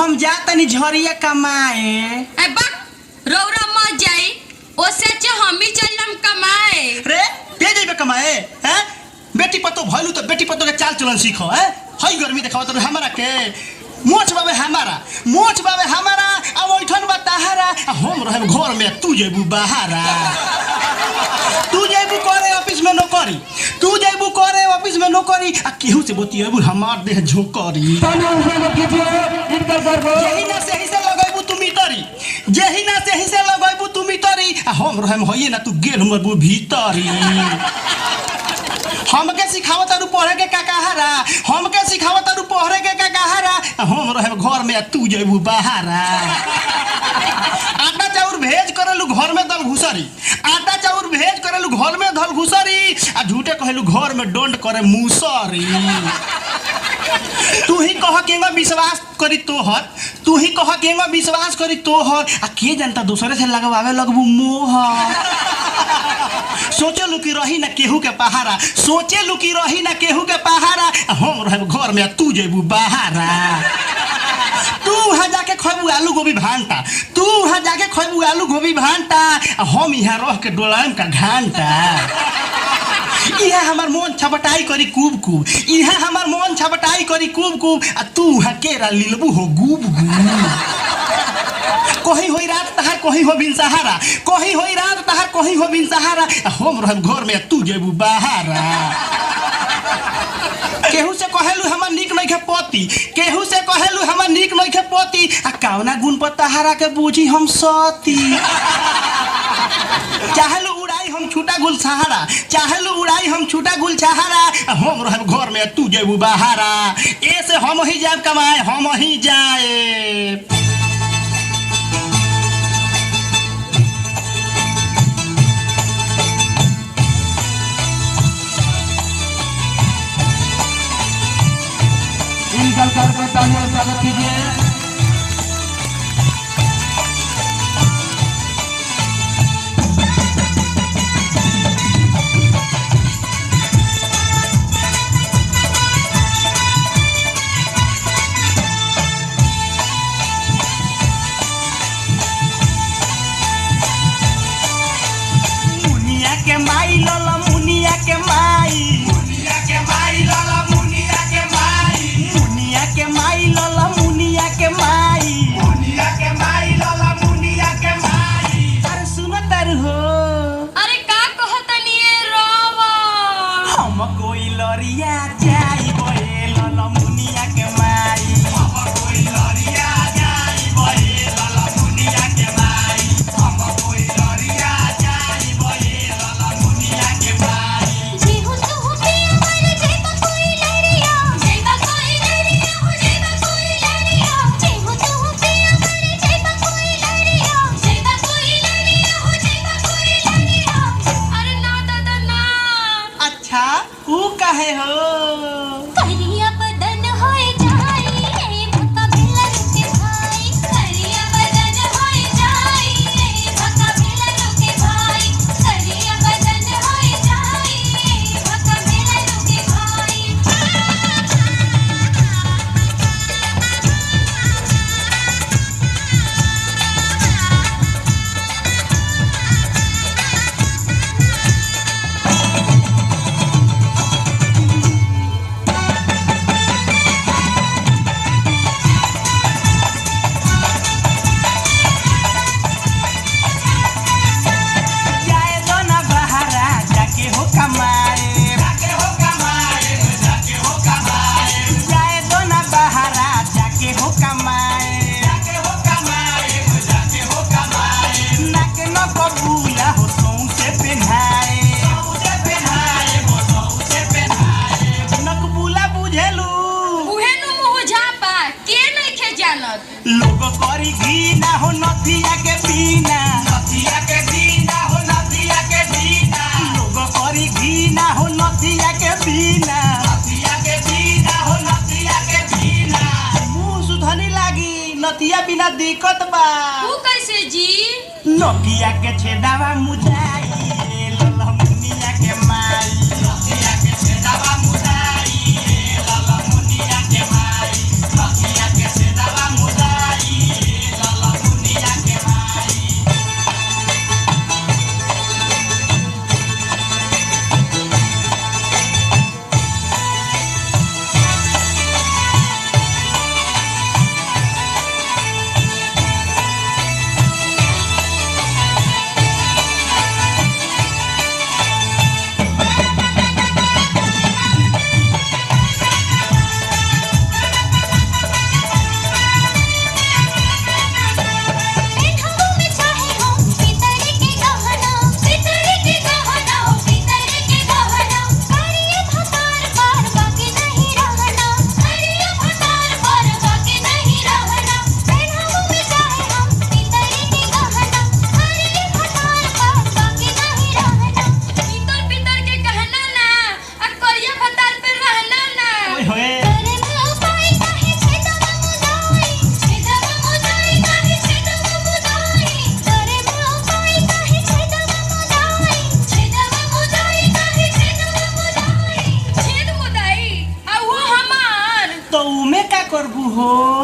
हम जातनी झरिया कमाए। रौरा मत जाई, ओसे अच्छा हम ही चलम कमाए। रे ते जेबे कमाए हैं? बेटी पतो भइलु तो बेटी पतो के चाल चलन सीखो हैं। हई गर्मी देखाव तो हमरा के मोच बाबे हमारा आ ओइठन बा ताहारा हम रहब घर में तू जेबू बाहरा। तू जेबू करे ऑफिस में नौकरी, तू जेबू करे ऑफिस में नौकरी आ केहू से बतियबू हमार देह झोकरी। यही ना से ही से लगैबू तू मितरी, जेही ना से ही से लगैबू तू मितरी आ हम रहम होइए ना तू गेल मरबू भीतरी। हमके सिखावत तारू पढ़े के काकाहारा, हमके सिखावत तारू पढ़े के काकाहारा हम रहे घर में तू जेबू बाहरा। आटा चाउर भेज करलू घर में दल घुसरी, आटा चाउर भेज करलू घर में दल घुसरी आ झूठे कहलू घर में डोंट करे मुसरी। तू ही कह केंगा विश्वास करी तोहर, तू ही कह केंगा विश्वास करी तोहर आ के जनता दूसरे से लगवावे लगबू मोहर। सोचे लुकी रही ना केहू के पहारा, सोचे लुकी रही ना केहू के पहारा हम रहे घर में तू जेबू बाहरा। तू वहाँ जाके खैबू आलू गोभी भांटा, तू वहाँ जाके खैबू आलू गोभी भांटा हम यहाँ रह के डोलाम का घंटा। यहाँ हमार मन छपटाई करी कूब कूब, यहाँ हमार मन छपटाई करी कूब कूब आ तू वहाँ केरा लिलबू हो गुब गुब। कहीं होई रात तहार कहीं हो बिन सहारा, कहीं होई रात तहार कहीं हो बिन सहारा हम रहब घर में तू जेबू बाहरा। केहू से कहेलू हमर निक नइखे पति, केहू से कहेलू हमर निक नइखे पति आ कौना गुण पर तहारा के बूझी हम सती। चाहेलू उड़ाई हम छूटा गुल सहारा, चाहेलू उड़ाई हम छूटा गुल सहारा हम रहब घर में तू जेबू बाहरा। ऐसे हम ही जाब कमाए, हम ही जाए। करके तालियां स्वागत कीजिए। मुनिया के माई लला, मुनिया के माई, मुनिया के माई लला, मुनिया के माई, मुनिया के माई लला, मुनिया के माई, मुनिया के माई लला, मुनिया के माई। अरे सुनो तर हो, अरे का कहतनी रोवा हम कोई लरिया जाई बोए लला मुनिया के माई, हम कोई लरिया जाई बोए लला मुनिया के माई, हम कोई लरिया जाई बोए लला मुनिया के माई। जीहु तू पिया मर जेबा कोई लरिया, जेबा कोई लरिया हो जेबा कोई लरिया, जीहु तू पिया मर जेबा कोई लरिया, जेबा कोई लरिया हो जेबा कोई लरिया। अरे ना दादा ना। अच्छा ऊ काहे हो? करिया बदन होए जाई ए भक्का भेला रुके भाई, करिया बदन होए जाई ए भक्का भेला रुके भाई, करिया बदन होए जाई ए भक्का भेला रुके भाई। जाए दो ना बहारा जाके हो कमाए, जाके हो कमाए, जाके हो कमाए। जाए दो ना बहारा जाके हो कमाए, जाके हो कमाए, जाके हो कमाए। नाक न कबूला हो सौं से पहनाए, सौं से पहनाए, वो सौं से पहनाए। नकबूला बुझेलू उहे नु मुंह झापा के नइखे जानत। लोग करी घी ना हो नथिया के बिना, नथिया के बिना हो नथिया के बिना। लोग करी घी ना हो नथिया के बिना, नथिया के बिना हो नथिया के बिना। मुंह सुधनी लागी नथिया बिना दिक्कत बा। तू कैसे जी? नकिया के छेदावा मुजाई लला मुनिया के माई, नकिया के छेदावा मुजाई लला मुनिया के माई, नकिया के छेदावा मुजाई। हो